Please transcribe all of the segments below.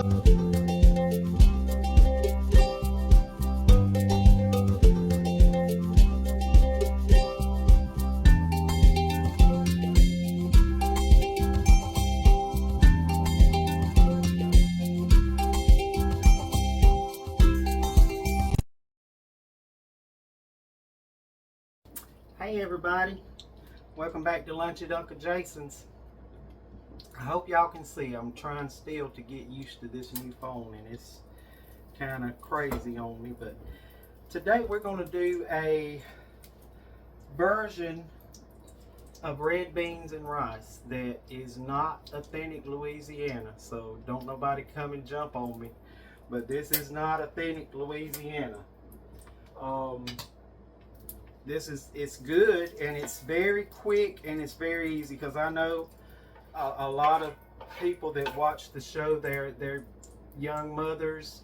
Hey everybody, welcome back to Lunch at Uncle Jason's. I hope y'all can see I'm trying still to get used to this new phone, and it's kind of crazy on me, but today we're going to do a version of red beans and rice that is not authentic Louisiana, so don't nobody come and jump on me, but this is not authentic Louisiana. It's good, and it's very quick, and it's very easy, because I know a lot of people that watch the show, they're young mothers,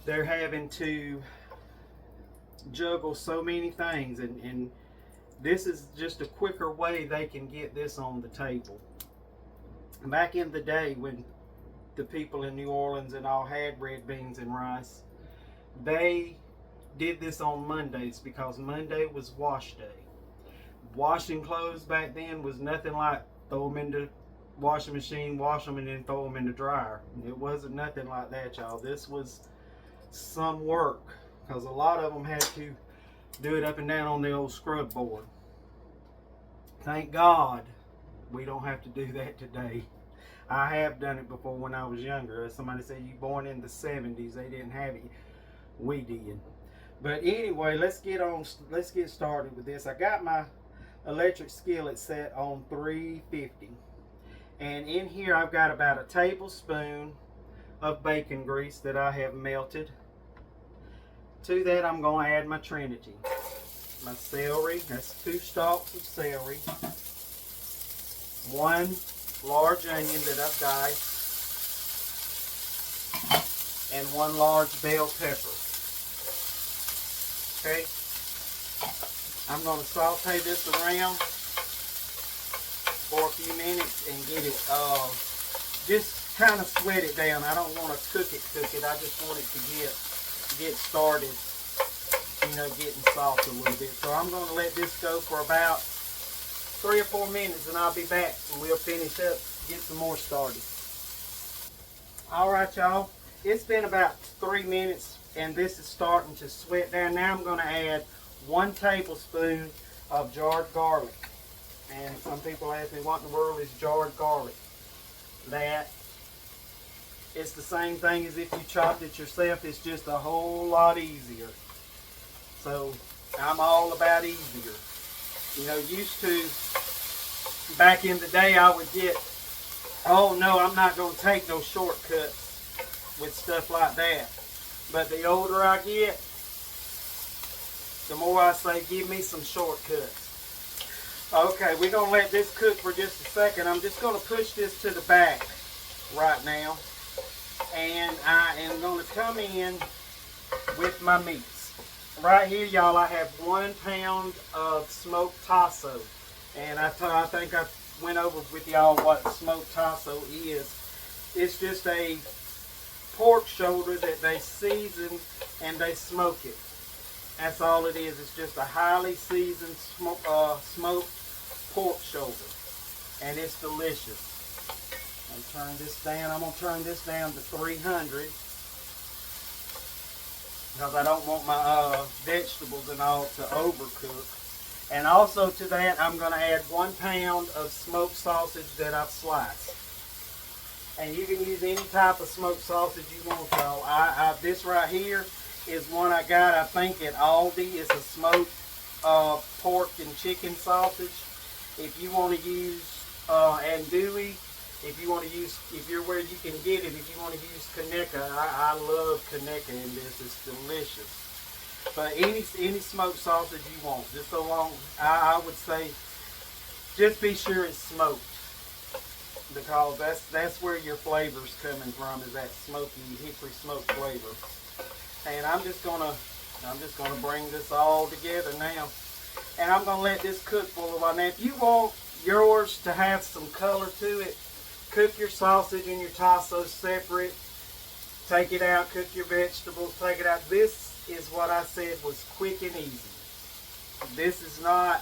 they're having to juggle so many things, and this is just a quicker way they can get this on the table. Back in the day when the people in New Orleans and all had red beans and rice, they did this on Mondays because Monday was wash day. Washing clothes back then was nothing like throw them in the washing machine, wash them, and then throw them in the dryer. It wasn't nothing like that, y'all. This was some work because a lot of them had to do it up and down on the old scrub board. Thank God we don't have to do that today. I have done it before when I was younger. Somebody said, you born in the 70s, they didn't have it. We did. But anyway, let's get started with this. I got my electric skillet set on 350. And in here I've got about a tablespoon of bacon grease that I have melted. To that I'm going to add my Trinity. My celery, that's 2 stalks of celery. 1 large onion that I've diced. And 1 large bell pepper. Okay, I'm going to saute this around for a few minutes and get it, just kind of sweat it down. I don't want to cook it. I just want it to get started, you know, getting soft a little bit. So I'm going to let this go for about 3 or 4 minutes, and I'll be back and we'll finish up, get some more started. All right, y'all, it's been about 3 minutes. And this is starting to sweat down. Now I'm going to add 1 tablespoon of jarred garlic. And some people ask me, what in the world is jarred garlic? That it's the same thing as if you chopped it yourself. It's just a whole lot easier. So I'm all about easier. You know, used to, back in the day, I would get, oh no, I'm not going to take no shortcuts with stuff like that. But the older I get, the more I say, give me some shortcuts. Okay, we're going to let this cook for just a second. I'm just going to push this to the back right now. And I am going to come in with my meats. Right here, y'all, I have 1 pound of smoked tasso. And I think I went over with y'all what smoked tasso is. It's just a pork shoulder that they season and they smoke it. That's all it is. It's just a highly seasoned smoked pork shoulder, and it's delicious. I'm turn this down. I'm gonna turn this down to 300 because I don't want my vegetables and all to overcook. And also to that, I'm gonna add 1 pound of smoked sausage that I've sliced. And you can use any type of smoked sausage you want, y'all. This right here is one I got, I think, at Aldi. It's a smoked pork and chicken sausage. If you want to use andouille, if you're where you can get it, if you want to use Kaneka, I love Kaneka in this. It's delicious. But any smoked sausage you want, just so long, I would say, just be sure it's smoked. Because that's where your flavor's coming from, is that smoky hickory smoke flavor. And I'm just gonna bring this all together now. And I'm gonna let this cook for a while. Now if you want yours to have some color to it, cook your sausage and your tasso separate. Take it out, cook your vegetables, take it out. This is what I said was quick and easy. This is not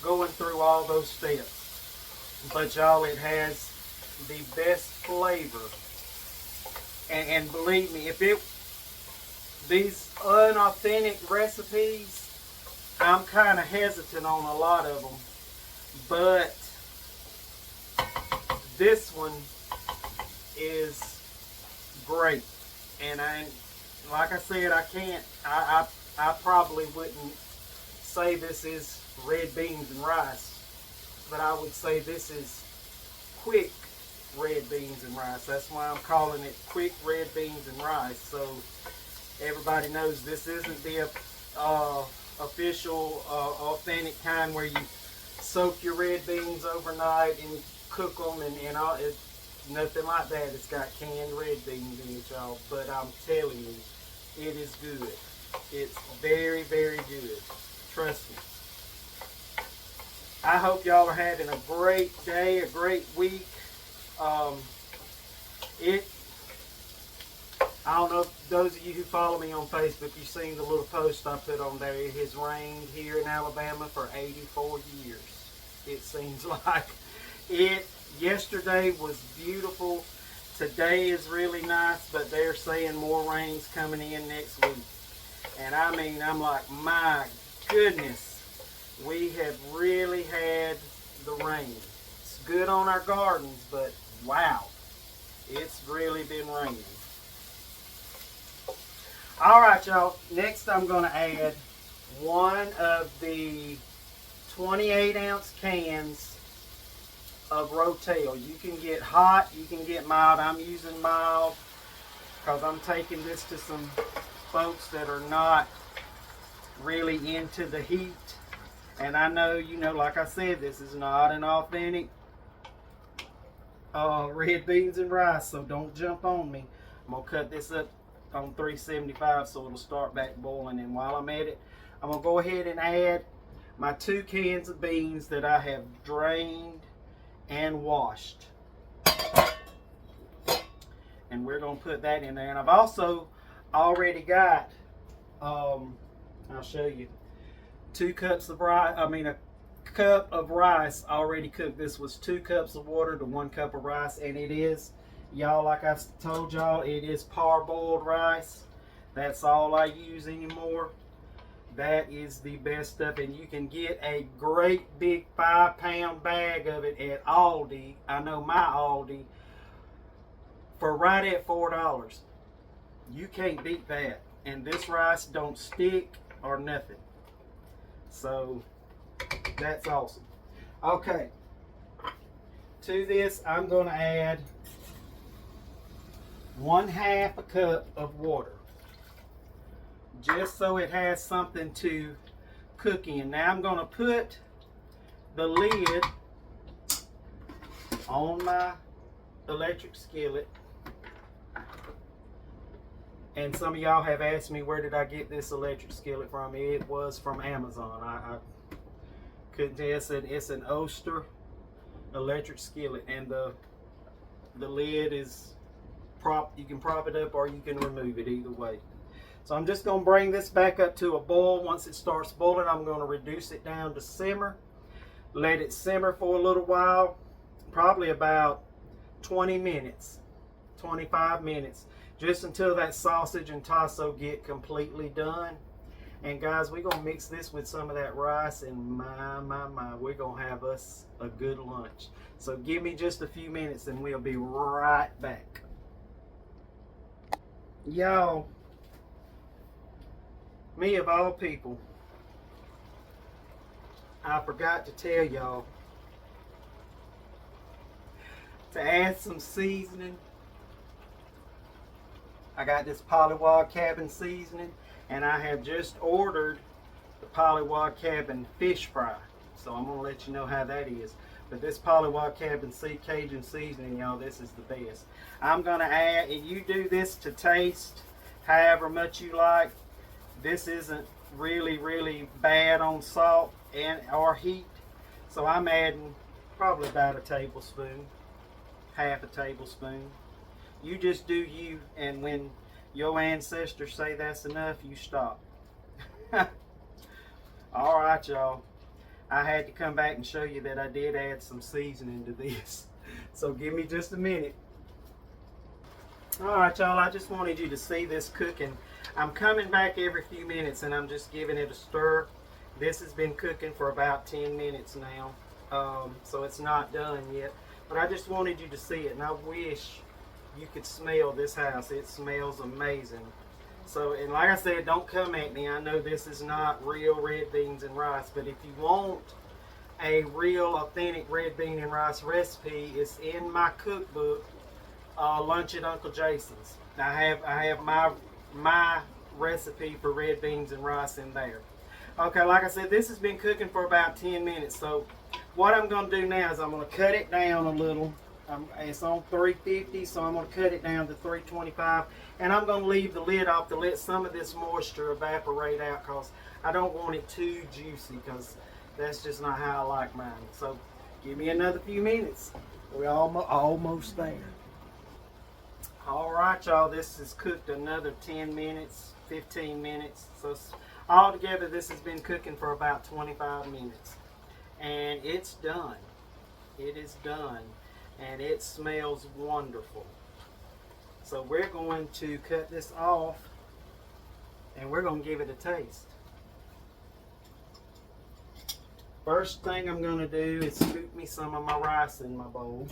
going through all those steps. But y'all, it has the best flavor. And believe me, these unauthentic recipes, I'm kind of hesitant on a lot of them. But this one is great. And like I said, I probably wouldn't say this is red beans and rice, but I would say this is quick red beans and rice. That's why I'm calling it quick red beans and rice. So everybody knows this isn't the official authentic kind where you soak your red beans overnight and cook them and all. It's nothing like that. It's got canned red beans in it, y'all. But I'm telling you, it is good. It's very, very good. Trust me. I hope y'all are having a great day, a great week. I don't know if those of you who follow me on Facebook, you've seen the little post I put on there. It has rained here in Alabama for 84 years. It seems like it. Yesterday was beautiful. Today is really nice, but they're saying more rain's coming in next week. And I mean, I'm like, my goodness, we have really had the rain. It's good on our gardens, but wow, it's really been raining. All right, y'all. Next, I'm going to add one of the 28-ounce cans of Rotel. You can get hot, you can get mild. I'm using mild because I'm taking this to some folks that are not really into the heat. And I know, you know, like I said, this is not an authentic red beans and rice, so don't jump on me. I'm going to cut this up on 375 so it'll start back boiling. And while I'm at it, I'm going to go ahead and add my 2 cans of beans that I have drained and washed. And we're going to put that in there. And I've also already got, I'll show you, 2 cups of rice, a cup of rice already cooked. This was 2 cups of water to 1 cup of rice, and it is, y'all, like I told y'all, it is parboiled rice. That's all I use anymore. That is the best stuff, and you can get a great big 5-pound bag of it at Aldi. I know my Aldi for right at $4. You can't beat that, and this rice don't stick or nothing. So that's awesome. Okay, to this I'm going to add 1/2 a cup of water, just so it has something to cook in. Now I'm going to put the lid on my electric skillet. And some of y'all have asked me, where did I get this electric skillet from? It was from Amazon. I couldn't tell. It's an Oster electric skillet, and the lid is you can prop it up or you can remove it, either way. So I'm just going to bring this back up to a boil. Once it starts boiling, I'm going to reduce it down to simmer. Let it simmer for a little while, probably about 20 minutes, 25 minutes. Just until that sausage and tasso get completely done. And guys, we're going to mix this with some of that rice, and my, we're going to have us a good lunch. So give me just a few minutes and we'll be right back. Y'all, me of all people, I forgot to tell y'all to add some seasoning. I got this Pollywog Cabin seasoning, and I have just ordered the Pollywog Cabin fish fry. So I'm going to let you know how that is. But this Pollywog Cabin Cajun seasoning, y'all, this is the best. I'm going to add, and you do this to taste however much you like. This isn't really bad on salt or heat. So I'm adding probably about a tablespoon. half a tablespoon. You just do you, and when your ancestors say that's enough, you stop. All right, y'all. I had to come back and show you that I did add some seasoning to this. So give me just a minute. All right, y'all, I just wanted you to see this cooking. I'm coming back every few minutes and I'm just giving it a stir. This has been cooking for about 10 minutes now, so it's not done yet. But I just wanted you to see it, and I wish you could smell this house. It smells amazing. So, and like I said, don't come at me. I know this is not real red beans and rice, but if you want a real authentic red bean and rice recipe, it's in my cookbook, Lunch at Uncle Jason's. I have my recipe for red beans and rice in there. Okay, like I said, this has been cooking for about 10 minutes. So what I'm going to do now is I'm going to cut it down a little. It's on 350, so I'm going to cut it down to 325. And I'm going to leave the lid off to let some of this moisture evaporate out, because I don't want it too juicy, because that's just not how I like mine. So give me another few minutes. We're almost there. All right, y'all, this has cooked another 10 minutes, 15 minutes. So altogether, this has been cooking for about 25 minutes. And it's done. It is done. And it smells wonderful. So we're going to cut this off and we're going to give it a taste. First thing I'm going to do is scoop me some of my rice in my bowl.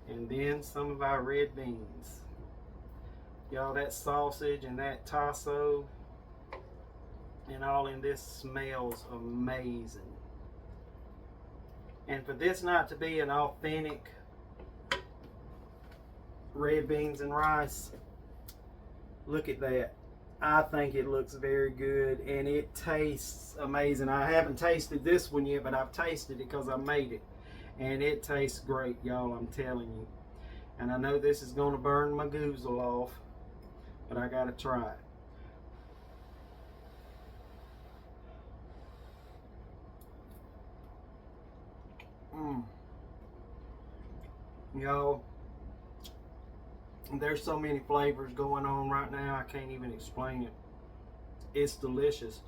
And then some of our red beans. Y'all, that sausage and that tasso and all in this smells amazing. And for this not to be an authentic red beans and rice, look at that. I think it looks very good and it tastes amazing. I haven't tasted this one yet, but I've tasted it because I made it. And it tastes great, y'all, I'm telling you. And I know this is going to burn my goozle off, but I got to try it. Y'all, there's so many flavors going on right now, I can't even explain it. It's delicious.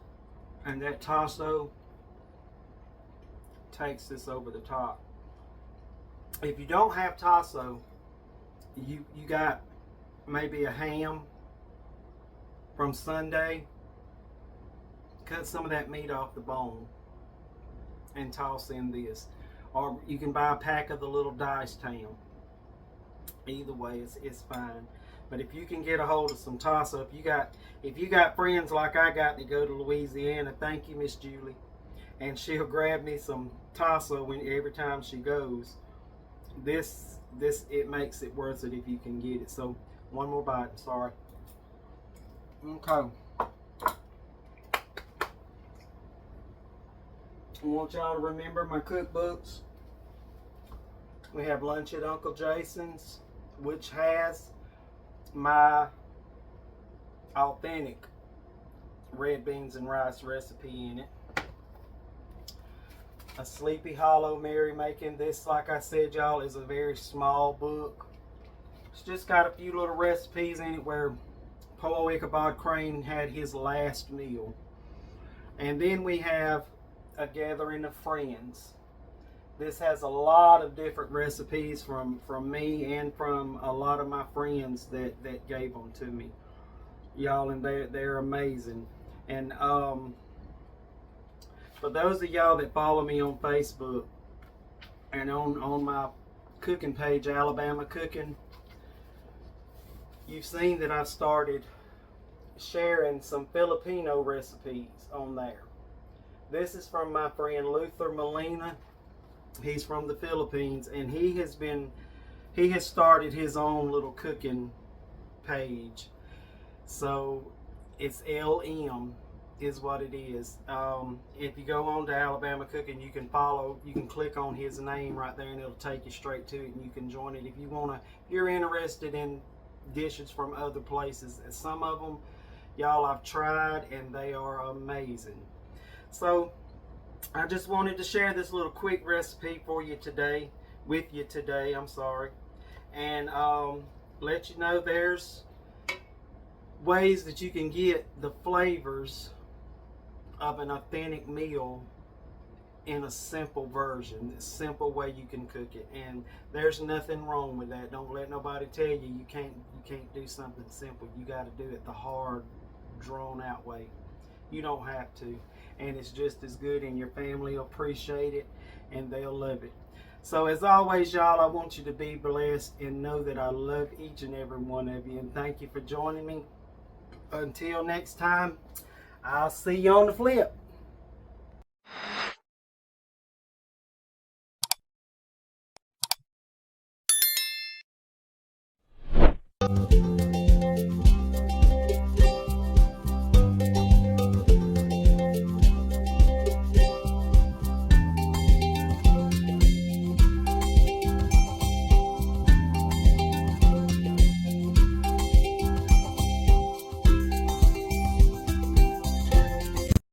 And that tasso takes this over the top. If you don't have tasso, you got maybe a ham from Sunday. Cut some of that meat off the bone and toss in this. Or you can buy a pack of the little diced ham. Either way, it's fine. But if you can get a hold of some tasso, if you got friends like I got that go to Louisiana, thank you, Miss Julie, and she'll grab me some tasso every time she goes. This it makes it worth it if you can get it. So one more bite. Sorry. Okay. I want y'all to remember my cookbooks. We have Lunch at Uncle Jason's, which has my authentic red beans and rice recipe in it. A Sleepy Hollow Mary Making. This, like I said, y'all, is a very small book. It's just got a few little recipes in it where poor Ichabod Crane had his last meal. And then we have A Gathering of Friends. This has a lot of different recipes from me and from a lot of my friends that gave them to me, y'all, and they're amazing. And for those of y'all that follow me on Facebook and on my cooking page, Alabama Cooking, you've seen that I've started sharing some Filipino recipes on there. This is from my friend Luther Molina. He's from the Philippines, and he has started his own little cooking page. So it's LM is what it is. If you go on to Alabama Cooking, you can click on his name right there and it'll take you straight to it, and you can join it if you're interested in dishes from other places. Some of them Y'all, I've tried and they are amazing. So I just wanted to share this little quick recipe for you today, with you today, I'm sorry. And let you know there's ways that you can get the flavors of an authentic meal in a simple version, a simple way you can cook it, and there's nothing wrong with that. Don't let nobody tell you you can't do something simple. You got to do it the hard, drawn out way. You don't have to, and it's just as good, and your family will appreciate it and they'll love it. So as always, y'all, I want you to be blessed and know that I love each and every one of you, and thank you for joining me. Until next time, I'll see you on the flip.